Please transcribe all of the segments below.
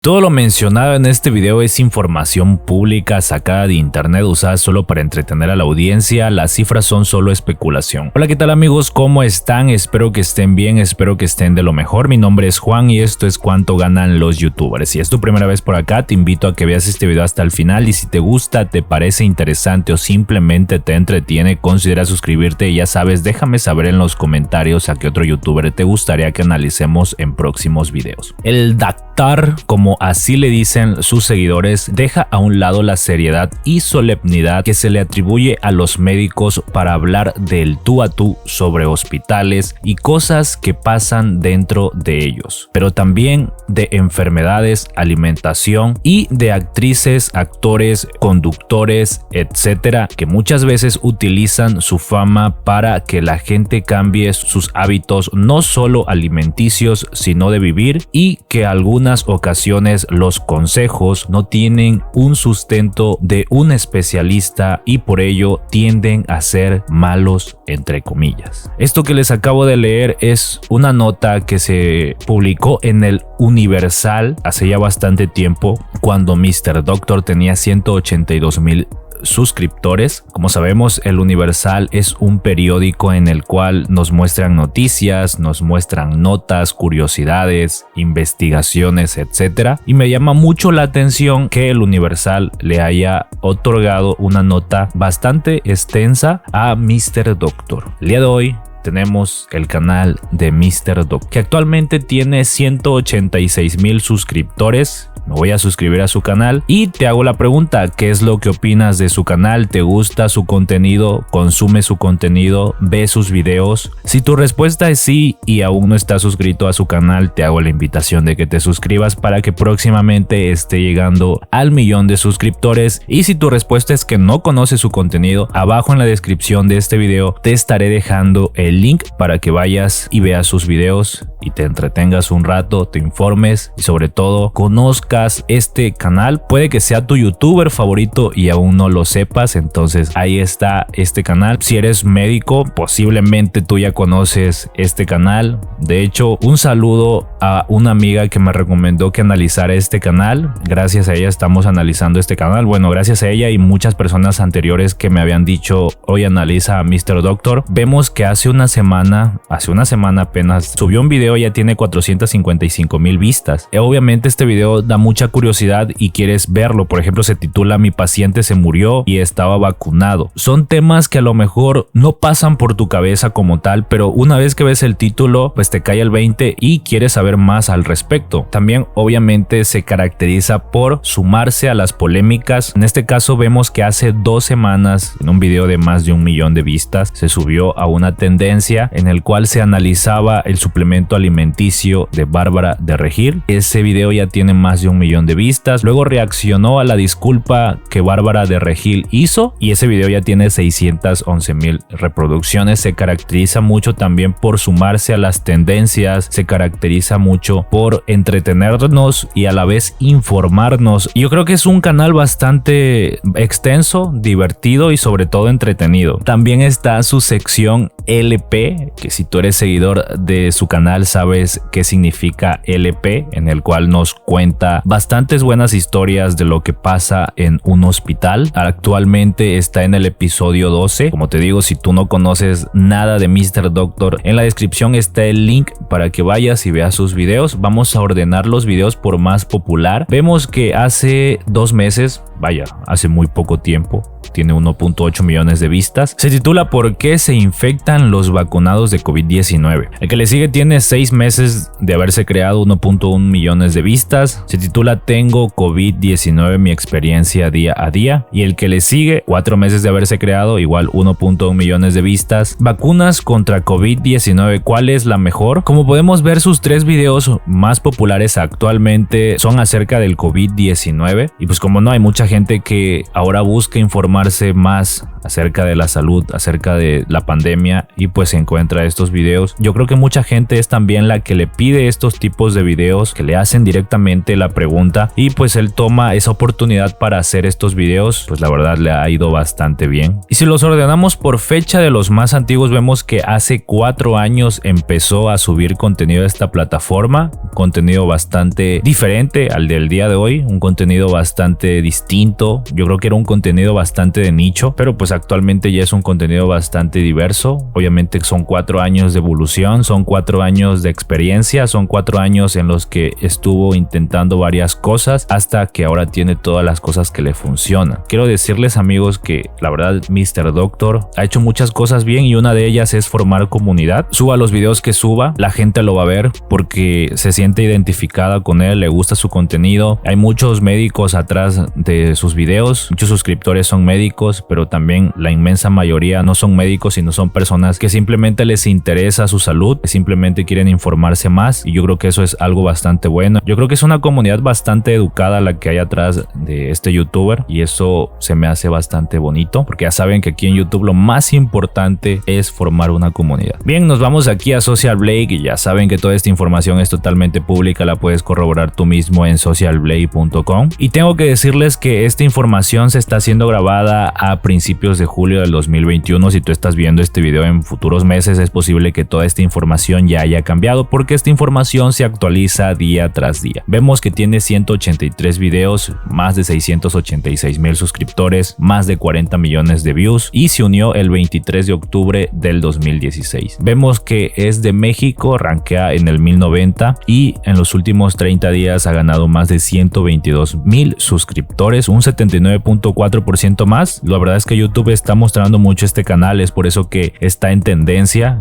Todo lo mencionado en este video es información pública sacada de internet usada solo para entretener a la audiencia. Las cifras son solo especulación. Hola, ¿qué tal amigos? ¿Cómo están? Espero que estén bien, espero que estén de lo mejor. Mi nombre es Juan y esto es Cuánto Ganan los Youtubers. Si es tu primera vez por acá, te invito a que veas este video hasta el final y si te gusta, te parece interesante o simplemente te entretiene, considera suscribirte y ya sabes, déjame saber en los comentarios a qué otro youtuber te gustaría que analicemos en próximos videos. El Doctor, como así le dicen sus seguidores, deja a un lado la seriedad y solemnidad que se le atribuye a los médicos para hablar del tú a tú sobre hospitales y cosas que pasan dentro de ellos, pero también de enfermedades, alimentación y de actrices, actores, conductores, etcétera, que muchas veces utilizan su fama para que la gente cambie sus hábitos no solo alimenticios sino de vivir, y que algunas ocasiones los consejos no tienen un sustento de un especialista y por ello tienden a ser malos entre comillas. Esto que les acabo de leer es una nota que se publicó en el Universal hace ya bastante tiempo, cuando Mr. Doctor tenía 182,000 suscriptores. Como sabemos, el Universal es un periódico en el cual nos muestran noticias, nos muestran notas, curiosidades, investigaciones, etcétera, y me llama mucho la atención que el Universal le haya otorgado una nota bastante extensa a Mr. Doctor. El día de hoy tenemos el canal de Mr. Doctor, que actualmente tiene 186,000 suscriptores. Me voy a suscribir a su canal y te hago la pregunta: ¿qué es lo que opinas de su canal? ¿Te gusta su contenido? ¿Consume su contenido? ¿Ve sus videos? Si tu respuesta es sí y aún no estás suscrito a su canal, te hago la invitación de que te suscribas para que próximamente esté llegando al 1,000,000 de suscriptores. Y si tu respuesta es que no conoces su contenido, abajo en la descripción de este video te estaré dejando el link para que vayas y veas sus videos y te entretengas un rato, te informes y sobre todo conozcas este canal. Puede que sea tu youtuber favorito y aún no lo sepas, entonces ahí está este canal. Si eres médico, posiblemente tú ya conoces este canal. De hecho, un saludo a una amiga que me recomendó que analizara este canal. Gracias a ella estamos analizando este canal. Bueno, gracias a ella y muchas personas anteriores que me habían dicho: hoy analiza a Mr. Doctor. Vemos que hace una semana apenas subió un video, ya tiene 455,000 vistas. Obviamente este video da mucha curiosidad y quieres verlo. Por ejemplo, se titula "Mi paciente se murió y estaba vacunado". Son temas que a lo mejor no pasan por tu cabeza como tal, pero una vez que ves el título pues te cae el 20 y quieres saber más al respecto. También obviamente se caracteriza por sumarse a las polémicas. En este caso vemos que hace 2 semanas, en un video de más de 1,000,000 de vistas, se subió a una tendencia en el cual se analizaba el suplemento alimenticio de Bárbara de Regil. Ese video ya tiene más de 1,000,000 de vistas. Luego reaccionó a la disculpa que Bárbara de Regil hizo y ese video ya tiene 611,000 reproducciones. Se caracteriza mucho también por sumarse a las tendencias, se caracteriza mucho por entretenernos y a la vez informarnos. Yo creo que es un canal bastante extenso, divertido y sobre todo entretenido. También está su sección LP, que si tú eres seguidor de su canal sabes qué significa LP, en el cual nos cuenta bastantes buenas historias de lo que pasa en un hospital. Actualmente está en el episodio 12. Como te digo, si tú no conoces nada de Mr. Doctor, en la descripción está el link para que vayas y veas sus videos. Vamos a ordenar los videos por más popular. Vemos que hace 2 meses, hace muy poco tiempo, tiene 1.8 millones de vistas. Se titula "¿Por qué se infectan los vacunados de COVID-19?". El que le sigue tiene 6 meses de haberse creado, 1.1 millones de vistas. Se titula "Tengo COVID-19, mi experiencia día a día". Y el que le sigue, 4 meses de haberse creado, igual 1.1 millones de vistas. "Vacunas contra COVID-19, ¿cuál es la mejor?". Como podemos ver, sus 3 videos más populares actualmente son acerca del COVID-19 y pues como no, hay mucha gente que ahora busca información informarse más acerca de la salud, acerca de la pandemia, y pues encuentra estos videos. Yo creo que mucha gente es también la que le pide estos tipos de videos, que le hacen directamente la pregunta, y pues él toma esa oportunidad para hacer estos videos. Pues la verdad le ha ido bastante bien. Y si los ordenamos por fecha de los más antiguos, vemos que hace 4 años empezó a subir contenido a esta plataforma, contenido bastante diferente al del día de hoy, un contenido bastante distinto. Yo creo que era un contenido bastante de nicho, pero pues actualmente ya es un contenido bastante diverso. Obviamente son 4 años de evolución, son 4 años de experiencia, son 4 años en los que estuvo intentando varias cosas hasta que ahora tiene todas las cosas que le funcionan. Quiero decirles, amigos, que la verdad Mr. Doctor ha hecho muchas cosas bien, y una de ellas es formar comunidad. Suba los videos que suba, la gente lo va a ver porque se siente identificada con él, le gusta su contenido. Hay muchos médicos atrás de sus videos, muchos suscriptores son médicos, pero también la inmensa mayoría no son médicos, sino son personas que simplemente les interesa su salud, que simplemente quieren informarse más, y yo creo que eso es algo bastante bueno. Yo creo que es una comunidad bastante educada la que hay atrás de este youtuber, y eso se me hace bastante bonito, porque ya saben que aquí en YouTube lo más importante es formar una comunidad. Bien, nos vamos aquí a Social Blade, y ya saben que toda esta información es totalmente pública, la puedes corroborar tú mismo en socialblade.com. Y tengo que decirles que esta información se está siendo grabada a principios de julio del 2021. Si tú estás viendo este video en futuros meses, es posible que toda esta información ya haya cambiado, porque esta información se actualiza día tras día. Vemos que tiene 183 videos, más de 686,000 suscriptores, más de 40 millones de views, y se unió el 23 de octubre del 2016. Vemos que es de México, rankea en el 1090, y en los últimos 30 días ha ganado más de 122,000 suscriptores, un 79.4% más. La verdad es que YouTube está mostrando mucho este canal, es por eso que está en tendencia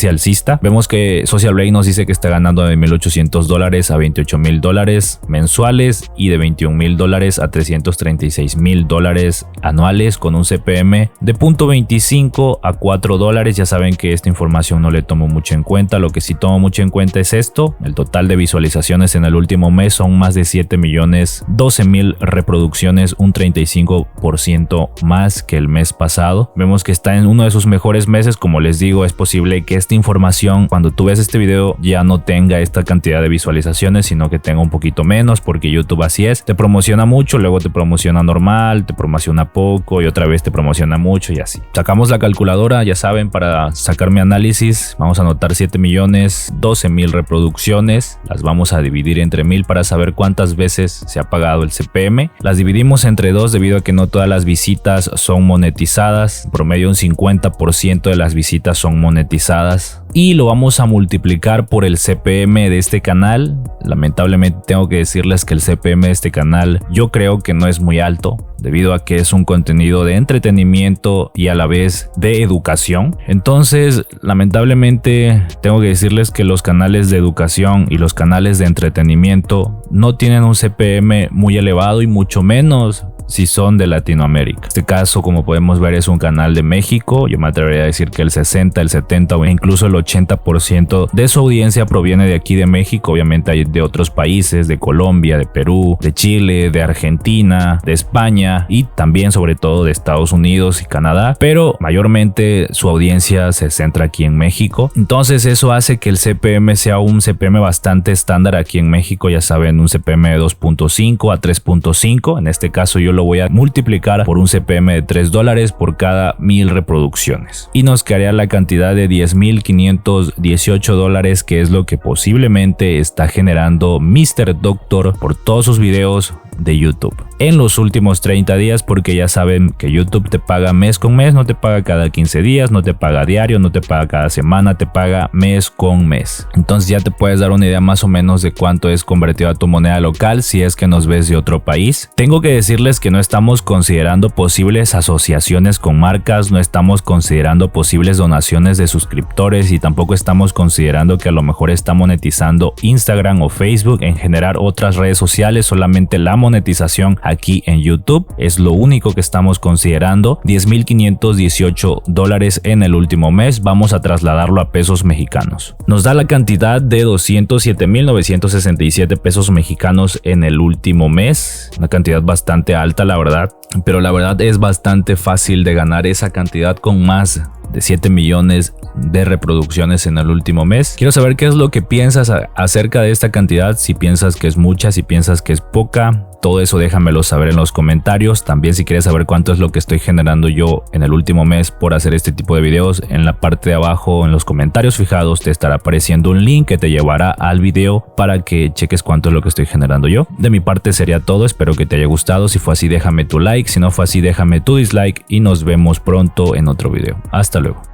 alcista. Vemos que Social Blade nos dice que está ganando de $1,800 a $28,000 mensuales, y de $21,000 a $336,000 anuales, con un CPM de $0.25 a $4. Ya saben que esta información no le tomo mucho en cuenta. Lo que sí tomo mucho en cuenta es esto: el total de visualizaciones en el último mes son más de 7,012,000 reproducciones, un 35% más que el mes pasado. Vemos que está en uno de sus mejores meses. Como les digo, es posible que esta información, cuando tú ves este video, ya no tenga esta cantidad de visualizaciones, sino que tenga un poquito menos, porque YouTube así es, te promociona mucho, luego te promociona normal, te promociona poco y otra vez te promociona mucho, y así. Sacamos la calculadora, ya saben, para sacar mi análisis. Vamos a anotar 7,012,000 reproducciones, las vamos a dividir entre 1000 para saber cuántas veces se ha pagado el CPM. Las dividimos entre 2 debido a que no todas las visitas son monetizadas. En promedio un 50% de las visitas son monetizadas, y lo vamos a multiplicar por el CPM de este canal. Lamentablemente tengo que decirles que el CPM de este canal yo creo que no es muy alto, debido a que es un contenido de entretenimiento y a la vez de educación. Entonces, lamentablemente tengo que decirles que los canales de educación y los canales de entretenimiento no tienen un CPM muy elevado, y mucho menos si son de Latinoamérica. Este caso, como podemos ver, es un canal de México. Yo me atrevería a decir que el 60, el 70 o incluso el 80% de su audiencia proviene de aquí de México. Obviamente hay de otros países, de Colombia, de Perú, de Chile, de Argentina, de España, y también sobre todo de Estados Unidos y Canadá, pero mayormente su audiencia se centra aquí en México. Entonces eso hace que el CPM sea un CPM bastante estándar aquí en México. Ya saben, un CPM de 2.5 a 3.5. En este caso yo lo voy a multiplicar por un CPM de $3 por cada 1000 reproducciones, y nos quedaría la cantidad de $10,518, que es lo que posiblemente está generando Mr. Doctor por todos sus videos de YouTube en los últimos 30 días, porque ya saben que YouTube te paga mes con mes, no te paga cada 15 días, no te paga diario, no te paga cada semana, te paga mes con mes. Entonces ya te puedes dar una idea más o menos de cuánto es convertido a tu moneda local si es que nos ves de otro país. Tengo que decirles que no estamos considerando posibles asociaciones con marcas, no estamos considerando posibles donaciones de suscriptores, y tampoco estamos considerando que a lo mejor está monetizando Instagram o Facebook en generar otras redes sociales. Solamente la monetización aquí en YouTube. Es lo único que estamos considerando. $10,518 en el último mes. Vamos a trasladarlo a pesos mexicanos. Nos da la cantidad de 207,967 pesos mexicanos en el último mes. Una cantidad bastante alta, la verdad. Pero la verdad es bastante fácil de ganar esa cantidad con más de 7 millones de reproducciones en el último mes. Quiero saber qué es lo que piensas acerca de esta cantidad, si piensas que es mucha, si piensas que es poca. Todo eso déjamelo saber en los comentarios. También si quieres saber cuánto es lo que estoy generando yo en el último mes por hacer este tipo de videos, en la parte de abajo en los comentarios fijados te estará apareciendo un link que te llevará al video para que cheques cuánto es lo que estoy generando yo. De mi parte sería todo, espero que te haya gustado. Si fue así déjame tu like, si no fue así déjame tu dislike y nos vemos pronto en otro video. Hasta luego.